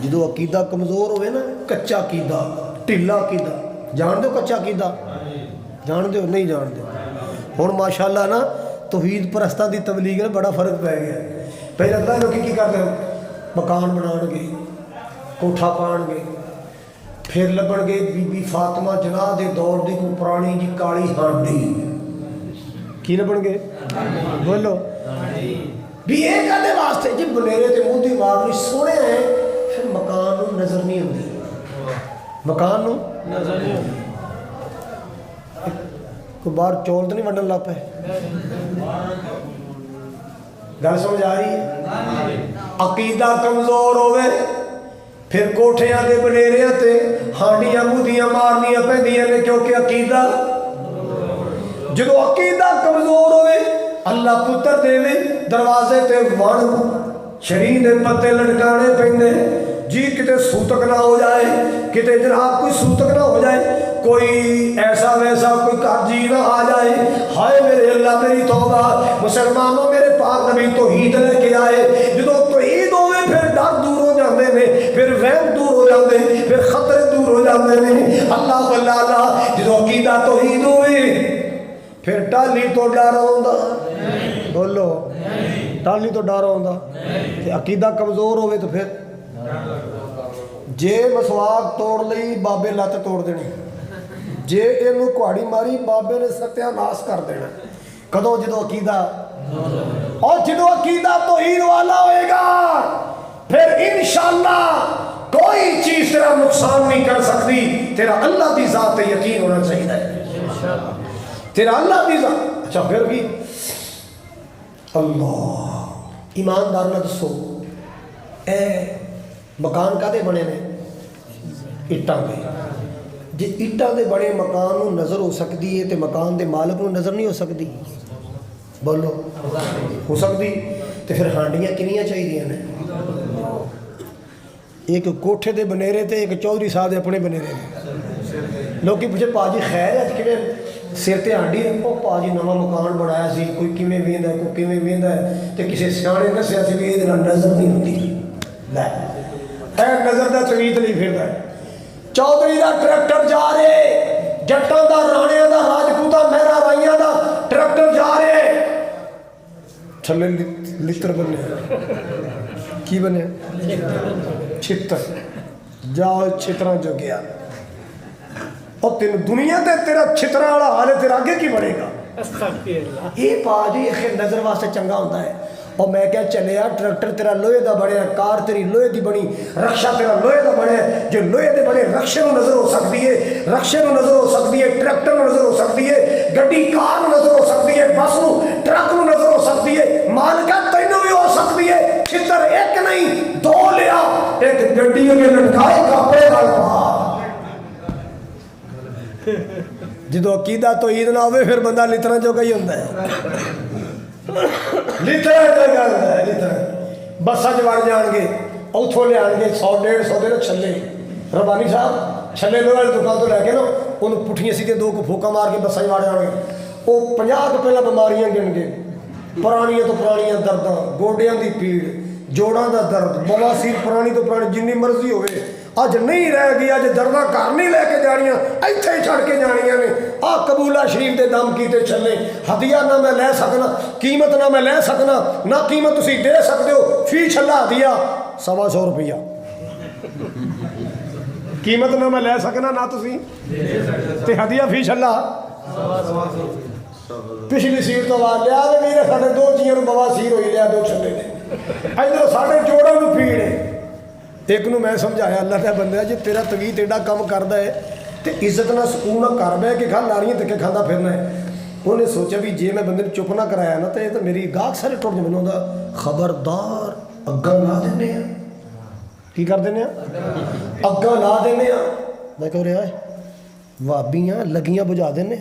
جدو عقیدہ کمزور ہوئے نا کچا عقیدہ ٹھلا عقیدہ جان دو کچا عقیدہ جان دو نہیں جان دو. ہن ماشاءاللہ نا توحید پرستاں دی تبلیغ میں بڑا فرق پی گیا. پہلے اللہ لوگ کی کرتے مکان بنان گے کوٹھا پان گے پھر لبن گے بی بی فاطمہ جناح دے دور دی کوئی پرانی جی کالی ہانڈی کی لبن گے بولو بھی یہ کہنے واسطے جی بنیرے تے منہ دی مارنی سونے ہیں پھر مکان نو نظر نہیں ہوندی. مکان نو نظر نہیں ہوندی. کوئی باہر چول تو نہیں ونڈن لگ پے گل سمجھ آ رہی ہے؟ عقیدہ کمزور ہوئے پھر کوٹھیاں دے بنیریاں تے ہانڈیاں مودیاں مارنیاں پیندیاں نے کیونکہ عقیدہ جدو عقیدہ کمزور ہوئے اللہ پتر دے دروازے تے وڑ شرین دے پتے لٹکانے پیندے جی کتے سوتک نہ ہو جائے کتے جناب کوئی سوتک نہ ہو جائے کوئی ایسا ویسا کوئی کارجی نہ آ جائے. ہائے میرے اللہ میری توبہ. مسلمانوں میرے پاک نبی توحید لے کے آئے. جدو توحید ہوئے پھر ڈر دور ہو جاندے نے پھر وہم دور ہو جاندے پھر خطرے دور ہو جاندے نے. اللہ اللہ جدو عقیدہ توحید ہوئے پھر ٹالی تو ڈر ہوندا بولو ٹالی تو ڈر ہوندا. عقیدہ کمزور ہوئے تو پھر جے مسواک توڑ لئی بابے لت توڑ دینی جے اینو کوہاڑی ماری بابے نے ستیا ناس کر دینا. کدو جدو عقیدہ اور جدو عقیدہ توحید والا ہوئے گا پھر انشاءاللہ کوئی چیز تیرا نقصان نہیں کر سکتی. تیرا اللہ دی ذات پہ یقین ہونا چاہیے. تیرا اللہ دی ذات. اچھا پھر بھی اللہ ایماندار نہ دسو اے مکان کدے بنے نے اٹاں دے. جی اٹاں دے بڑے مکان نو نظر ہو سکتی ہے تو مکان دے مالک نو نظر نہیں ہو سکتی بولو ہو سکتی. تو پھر ہانڈیاں کنیاں چاہیے نے ایک کوٹھے دے بنیرے تے ایک چودھری صاحب دے اپنے بنیرے نے. لوگ پوچھے پاجی خیر ہے کہ سر تے ہانڈی وہ پاجی نواں مکان بنایا سی کوئی کیویں ویندا ہے کوئی کیویں ویندا ہے تے کسے سیانے نے دسیا سی بھی یہ نظر نہیں ہوتی. لے نظر دا چویت نہیں پھردا ہے. چودھری دا ٹریکٹر جا رہے جٹاں دا رانیاں دا راجپوتاں مہرا رائیاں دا ٹریکٹر جا رہے تھلے لتر بنے کی بنے چھتر جاؤ چھتراں جو گیا اور تین دنیا تے تیرا چھترا والا حال ہے تیرا آگے کی بڑھے گا. یہ پاجی نظر واسطے چنگا ہوتا ہے. اور میں کیا چلے ٹریکٹر تیرا لوہے دا بڑے کار تیری لوہے دی بنی رکشا تیرا لوہے دا بڑے جو لوہے دے بڑے رکشے نو نظر ہو سکتی ہے رکشے نو نظر ہو سکتی ہے ٹریکٹر نو نظر ہو سکتی ہے گڈی کار نو نظر ہو سکتی ہے بس نو ٹرک نو نظر ہو سکتی ہے مالکہ تینوں بھی ہو سکتی ہے. چھتر ایک نہیں دو لیا ایک گڈی کے لٹکائے کپڑے نال پا. جدو عقیدہ توحید نہ ہوئے پھر بندہ لترا جو گئی ہوتا ہے لترا بسا چ وڑ جان گے اتوں لے آن گے 100-150 دے چھلے ربانی صاحب چھلے لوہے والی دکان تو لے کے نا انہوں پٹھیاں سیدھے دو کو پھوکا مار کے بسا چ وڑ جان گے. وہ 50 کو پہلے بیماریاں گن گے پرانیاں تو پرانیاں درداں گوڈیاں دی پیڑ جوڑاں دا درد بواسیر پرانی تو پرانی جنی مرضی ہوئے اج نہیں رہ گئی اج درداں گھر نہیں لے کے جانیاں ایتھے ہی چھڑ کے جانیاں نے. آ قبولہ شریف دے دم کیتے چلے ہدیہ نہ میں لے سکنا قیمت نہ میں لے سکنا نہ قیمت تسی دے سکتے ہو فی چھلا ہدیہ 125 روپیہ قیمت نہ میں لے سکنا نہ تسی تے ہدیہ فی چھلا ਪਿਛਲੀ ਸੀਟ ਤੋਂ ਆਵਾਜ਼ ਲਿਆ ਤੇ ਵੀਰੇ ਸਾਡੇ ਦੋ ਜੀਆਂ ਨੂੰ ਬਵਾਸੀਰ ਹੋਈ ਲਿਆ, ਦੋ ਛੱਲੇ ਨੇ ਇੱਧਰੋਂ ਸਾਡੇ ਜੋੜਾਂ ਨੂੰ ਪੀੜ ਹੈ। ਇੱਕ ਨੂੰ ਮੈਂ ਸਮਝਾਇਆ ਅੱਲਾਹ ਦਾ ਬੰਦਾ ਜੇ ਤੇਰਾ ਤਵੀਤ ਐਡਾ ਕੰਮ ਕਰਦਾ ਹੈ ਤੇ ਇੱਜ਼ਤ ਨਾਲ ਸਕੂਨ ਨਾਲ ਘਰ ਬਹਿ ਕੇ ਖਾ ਲਾੜੀਆਂ ਧੱਕੇ ਖਾਂਦਾ ਫਿਰਨਾ ਹੈ। ਉਹਨੇ ਸੋਚਿਆ ਵੀ ਜੇ ਮੈਂ ਬੰਦੇ ਨੂੰ ਚੁੱਪ ਨਾ ਕਰਾਇਆ ਨਾ ਤਾਂ ਇਹ ਤਾਂ ਮੇਰੀ ਗਾਹਕ ਸਾਰੇ ਟੁੱਟ ਜਾਣ। ਉਹਦਾ ਖਬਰਦਾਰ ਅੱਗਾ ਲਾ ਦਿੰਦੇ ਆ। ਕੀ ਕਰ ਦਿੰਦੇ ਆ? ਅੱਗਾ ਲਾ ਦਿੰਦੇ ਆ। ਮੈਂ ਕਹ ਰਿਹਾ ਵਾਬੀਆਂ ਲੱਗੀਆਂ ਬੁਝਾ ਦਿੰਦੇ ਆ।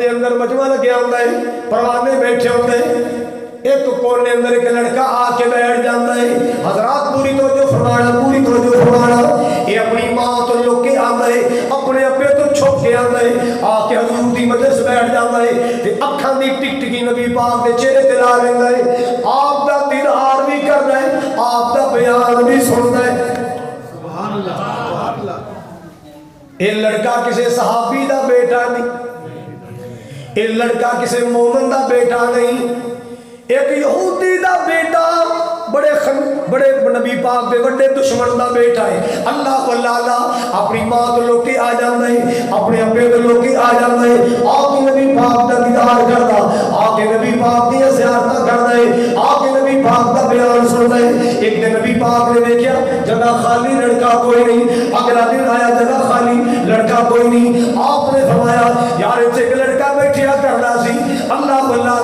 دے اندر مجمع لگیا ہوتا ہے، پروانے بیٹھے ہوتے ہیں، ایک کونے اندر ایک لڑکا آ کے بیٹھ جاتا ہے. حضرات پوری توجہ فرمانا، پوری توجہ فرمانا. یہ اپنی ماں تو لوگ کے آتا ہے، اپنے ابے تو چھپ کے آتا ہے، آ کے حضور دی مجلس بیٹھ جاتا ہے تے اکھاں دی ٹک ٹکی نبی پاک دے چہرے تے لا لیندا ہے. آپ دا دیدار بھی کردا ہے، آپ دا بیان بھی سندا ہے. سبحان اللہ سبحان اللہ. یہ لڑکا کسی صحابی دا بیٹا نہیں، یہ لڑکا کسی مومن دا بیٹا نہیں، ایک یہودی دا بیٹا، بڑے نبی پاک دے بڑے دشمن دا بیٹا ہے. اللہ واللہ اپنی ماں تو لوگ کے آ جاندہ ہے، اپنے ابے تو لوگ کے آ جاندہ ہے، آکے نبی پاک دا دیدار کردا، آکے نبی پاک دی زیارت کردا ہے، آکے نبی پاک دا بیان سندا ہے. ایک دن نبی پاک نے دیکھا جگہ خالی، لڑکا کوئی نہیں. اگلا دن آیا جگہ خالی، لڑکا کوئی نہیں. آپ نے فرمایا یار ایک لڑکا بیٹھیا کرنا سی. اللہ واللہ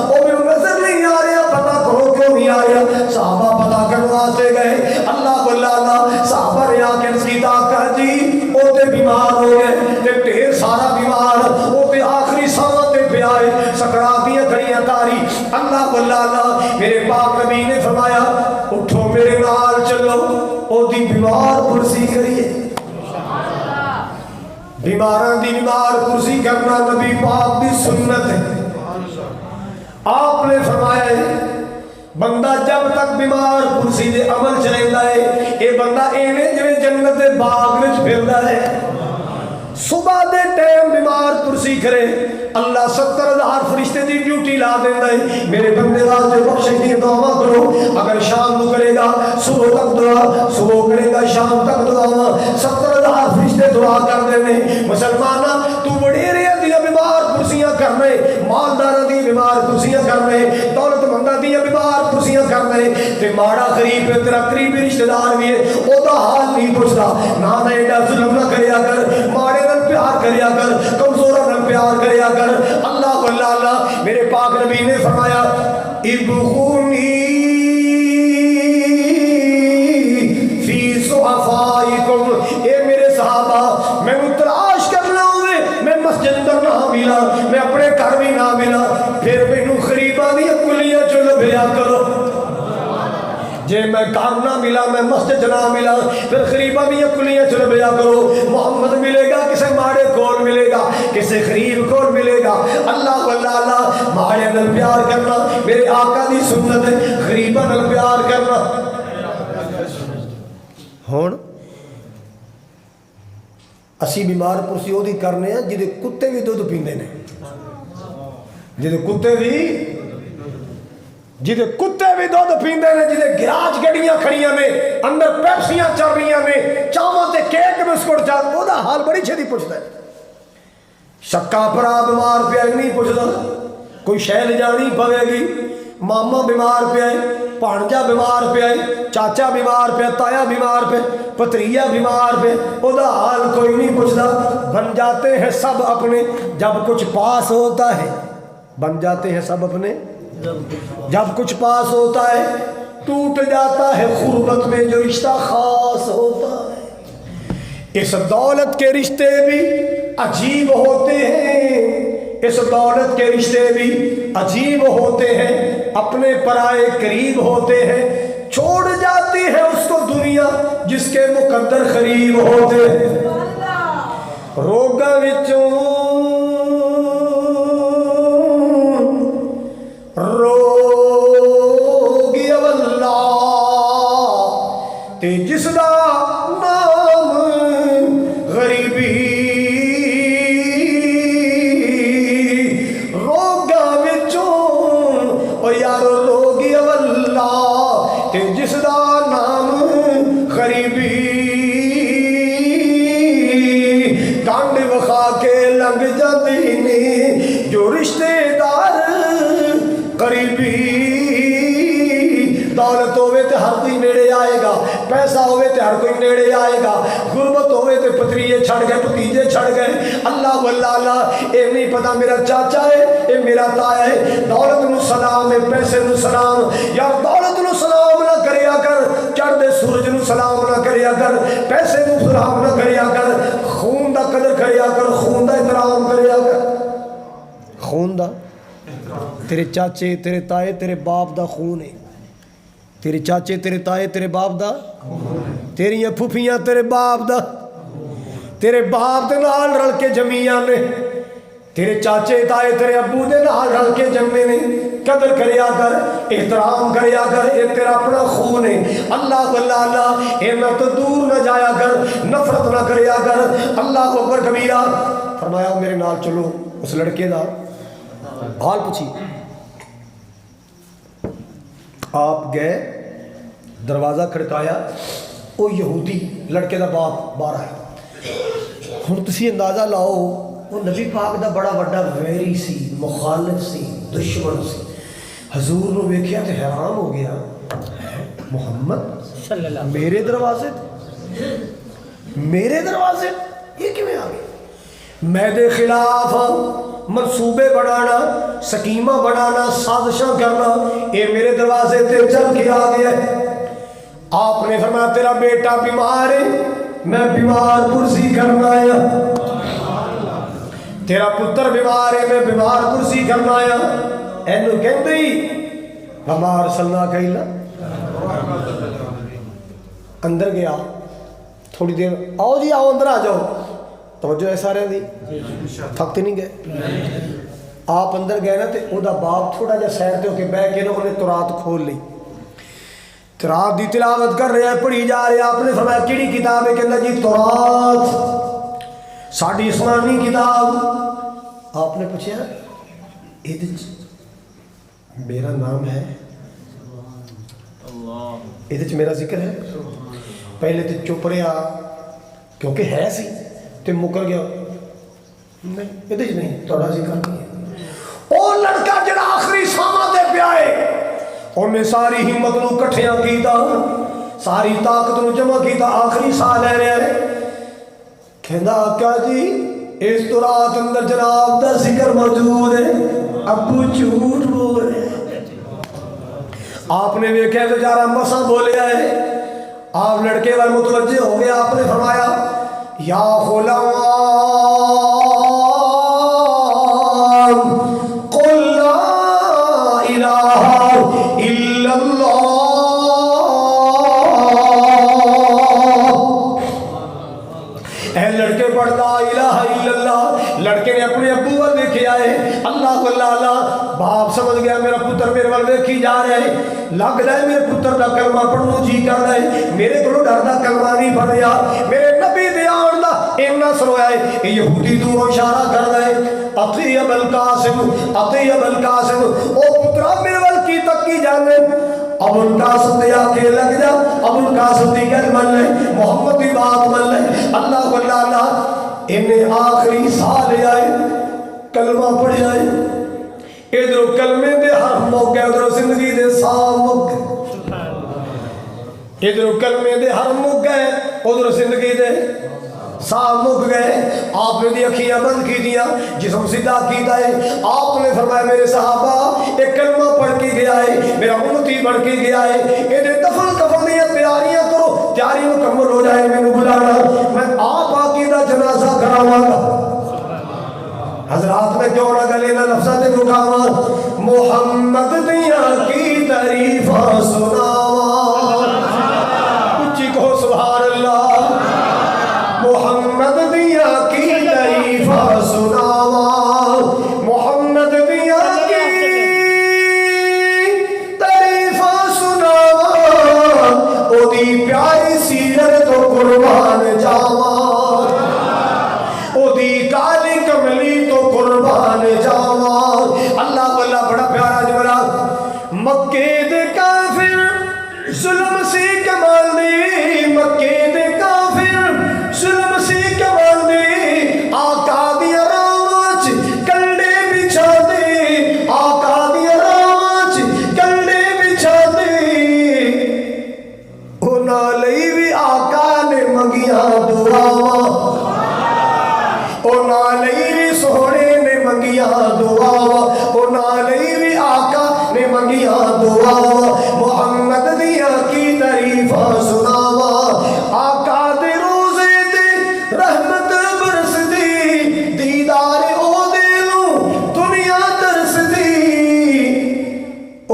وہ میرے نظر نہیں آ رہا، پتہ کرو کیوں نہیں آ رہا. صحابہ پتہ کرنے واسطے گئے. اللہ واللہ صحابہ نے آ کے سیدھا کر جی وہ تے بیمار ہو گئے تے ڈھیر سارا بیمار، وہ تے آخری سانس تے پیا ہے، سکرات دیاں کھڑیاں تاری. اللہ واللہ میرے پاک نبی نے فرمایا اٹھو میرے نال چلو، او دی بیمار پرسی کریے. بیماراں دی بیمار پرسی کرنا نبی پاک دی سنت ہے. آپ نے فرمایا ہے بندہ جب تک بیمار پرسی دے عمل چلیندا ہے، اے بندہ ایویں جویں جنت دے باغ وچ پھردا ہے. صبح دے ٹائم بیمار پرسی کرے، اللہ 70,000 فرشتے دی ڈیوٹی لا دیندا ہے. میرے بندے واسطے بخشش دی دعا کرو. اگر شام کو کرے گا صبح تک دعا، صبح کرے گا شام تک دعا، 70,000 فرشتے دعا کر دینے. مسلمانہ تو وڈیرے دیاں بیمار پرسیاں کرنے، مالداراں دی بیمار پرسیاں کرنے، دولت منداں دی بیمار پرسیاں کرنے تے ماڑا غریب تیرا قریبی رشتہ دار بھی ہے او دا حال نہیں پوچھدا. نہ ایڈا ظلم نہ کریا کر، ماڑے نال پیار کریا کر، کمزوراں نال پیار کریا کر. اللہ واللہ میرے پاک نبی نے فرمایا ابخونی فی صحفائکم. اے میرے صحابہ میں تلاش کرنا ہوئے، میں مسجد اندر نہ ملا، میں اپنے گھر بھی نہ ملا، پھر مینوں غریباں دی کلیاں چ لبھیا کرو. جے میں گھر نہ ملا، میں مسجد نہ ملا، پھر غریباں دی کلیاں چ لبھیا کرو. محمد ملے گا کسے ماڑے کول ملے گا، کسے غریب کول ملے گا. اللہ واللہ ماڑے نال پیار کرنا میرے آقا دی سنت ہے، غریباں نال پیار کرنا. ہن اسی بیمار پرسی وہ کرنے ہیں جہدے کتے بھی دودھ پیندے نے، جہدے کتے بھی دودھ پیندے نے، جہدے گراج گڑیاں کھڑیاں نے، اندر پیپسیاں چل رہی نے، چاواں تے کیک بسکٹ چل، وہ دا حال بڑی چھتی پوچھتا ہے. شکا پرا بیمار پیا نہیں پوچھتا، کوئی شے لے جانی پوے گی. ماما بیمار پیا ہے، بھانجا بیمار پیا ہے، چاچا بیمار پیا، تایا بیمار پہ، پتریا بیمار پہ، وہ دا حال کوئی نہیں پوچھتا. بن جاتے ہیں سب اپنے جب کچھ پاس ہوتا ہے، بن جاتے ہیں سب اپنے جب کچھ پاس ہوتا ہے، ٹوٹ جاتا ہے غربت میں جو رشتہ خاص ہوتا ہے. اس دولت کے رشتے بھی عجیب ہوتے ہیں، اس دولت کے رشتے بھی عجیب ہوتے ہیں، اپنے پرائے قریب ہوتے ہیں. چھوڑ جاتی ہے اس کو دنیا جس کے مقدر قریب ہوتے ہیں. روگاں وچوں روگی واللہ تے جس دا نام غریبی، روگاں وچوں او یارو روگی واللہ تے جس دا نام غریبی، کانڈ وخا کے لنگ جاتی نہیں جو رشتے دار قریبی. دولت ہوئے تے ہر کوئی نیڑے آئے گا، پیسہ ہوئے تے ہر کوئی نیڑے آئے گا، غربت ہوئے تے پتریے چھڑ گئے، بھتیجے چھڑ گئے. اللہ واللہ اے نہیں پتا میرا چاچا ہے اے میرا تایا ہے. دولت نو سلام ہے، پیسے نو سلام، یار دولت نو سلام نہ کریا کر، چڑھدے سورج نو سلام نہ کریا کر، پیسے نو سلام نہ کریا کر، خون دا قدر کریا کر، خون دا احترام کریا کر. تیرے چاچے تیرے تائے تیرے باپ دا خون ہے، تیرے چاچے تیرے تائے تیرے باپ دا، تیریاں پھوپھیاں تیرے باپ دا، تیرے باپ دے نال رل کے جمیاں نے، تیرے چاچے تائے تیرے ابو دے نال رل کے جمے نے۔ قدر کریا کر، احترام کریا کر، یہ تیرا اپنا خون ہے۔ اللہ اللہ اینا تو دور نہ جایا کر، نفرت نہ کریا کر۔ اللہ اکبر کبیرہ۔ فرمایا میرے نال چلو، اس لڑکے دا حال پوچھی۔ آپ گئے، دروازہ کھڑکایا، وہ یہودی لڑکے دا باپ باہر آیا۔ ہن تسی اندازہ لاؤ، وہ نبی پاک دا بڑا بڑا ویری سی، مخالف سی، دشمن سی۔ حضور نے ویکھیا تے حیران ہو گیا، محمد صلی اللہ میرے دروازے میرے دروازے یہ کیویں آ گئے؟ میں دے خلاف منصوبے بنانا، سکیمہ بنانا، سازشاں کرنا، یہ میرے دروازے تے چل کے آ گیا ہے۔ آپ نے فرمایا تیرا بیٹا بیمار ہے، میں بیمار پرسی کرنا آیا۔ تیرا پتر بیمار ہے، میں بیمار پرسی کرنا آیا۔ اینو کہندے ہی ہمار سلنا کہیلا اندر گیا۔ تھوڑی دیر آؤ جی آؤ اندر آ جاؤ، توجہ ہے سارے دی، تھکتے نہیں گئے۔ آپ اندر گئے نا تے او دا باپ تھوڑا جا سیر تے ہو کے بیٹھ کے نا انہیں تورات کھول لی، تورات دی تلاوت کر رہے ہیں، پڑھی جا رہے ہیں۔ آپ نے فرمایا کیڑی کتاب ہے؟ کہنا جی تورات، ساڈی آسمانی کتاب۔ آپ نے پوچھا میرا نام ہے، یہ میرا ذکر ہے؟ پہلے تو چپ رہا کیونکہ ہے سی تے مکر گیا، نہیں یہ نہیں تھوڑا ذکر نہیں ہے۔ وہ لڑکا جڑا آخری ساما دے پیا ہے، انہیں ساری ہمت نو کٹھیاں کیتا، ساری طاقت نو جمع کیتا، آخری سا لے رہا ہے۔ کہندا آقا جی اس تو رات اندر جناب دا ذکر موجود ہے، ابو جھوٹ بول رہے ہیں۔ آپ نے دیکھا بیچارہ مسا بولے آئے، آپ لڑکے وال متوجہ ہو گیا۔ آپ نے فرمایا یا غلام قل لا الہ الا اللہ، اے لڑکے پڑھ لا الہ الا اللہ۔ لڑکے نے اپنے ابو وال دیکھے آئے، اللہ اللہ، باپ سمجھ گیا میرا پتر میرے وال دیکھی جا رہا ہے، لگ رہا ہے میرے پتر دا کلمہ پڑھنو جی کر رہا ہے، میرے کو ڈر دا کلمہ نہیں پڑھ رہا، میرے نبی دے آن دا اینا سنویا ہے۔ یہودی دوروں اشارہ کر رہا ہے، اطیب القاسم، اطیب القاسم، او پترا میرے وال کی تک کی جانے، ابو القاسم دے آکے لگ جا، ابو القاسم دی گل من لے، محمد دی بات من لے۔ اللہ اللہ انہیں آخری سال آئے، کلمہ پڑھ جائے، ادھر کلمے دے حرف موقع، ادھر زندگی دے سال موقع، ادھر کلمے دے حرف موقع، ادھر زندگی دے سال مک گئے۔ آپ نے دی اکھیاں بند کی دیا، جسم سیدھا کیتا ہے۔ آپ نے فرمایا میرے صحابہ ایک کلمہ پڑھ کے گیا ہے، میرا امتی بڑھ کے گیا ہے، ادھر دفن کفن دیا تیاریاں کرو، تیاری مکمل ہو جائے، میں نے بلانا، میں آپ آقی دا جنازہ کراواں گا۔ حضرات میں کیوں نہ گلے نہ لفظات رکاواں، محمد دیا کی تعریفاں سناواں، اچھی کہو سبحان اللہ، محمد دیا کی تعریفاں سناواں، محمد دیا کی تعریفاں سناواں، او دی پیاری سیرت تو قربان جاواں، او دی کالی کملی تو قربان جاواں۔ اللہ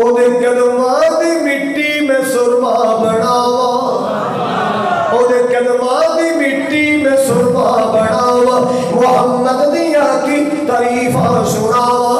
ਉਹਦੇ ਕਦਮਾਂ ਦੀ ਮਿੱਟੀ ਮੈਂ ਸੁਰਮਾ ਬਣਾਵਾਂ, ਉਹਦੇ ਕਦਮਾਂ ਦੀ ਮਿੱਟੀ ਮੈਂ ਸੁਰਮਾ ਬਣਾਵਾਂ, ਮੁਹੰਮਦ ਦੀਆਂ ਕੀ ਤਾਰੀਫਾਂ ਸੁਣਾਵਾਂ।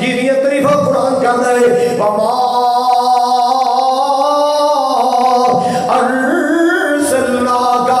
ਜਿਹਦੀਆਂ ਤਾਰੀਫਾਂ ਕੁਰਾਨ ਕਰਦਾ ਹੈ। ਵਮਾ ਅਰਸਲਨਾਕਾ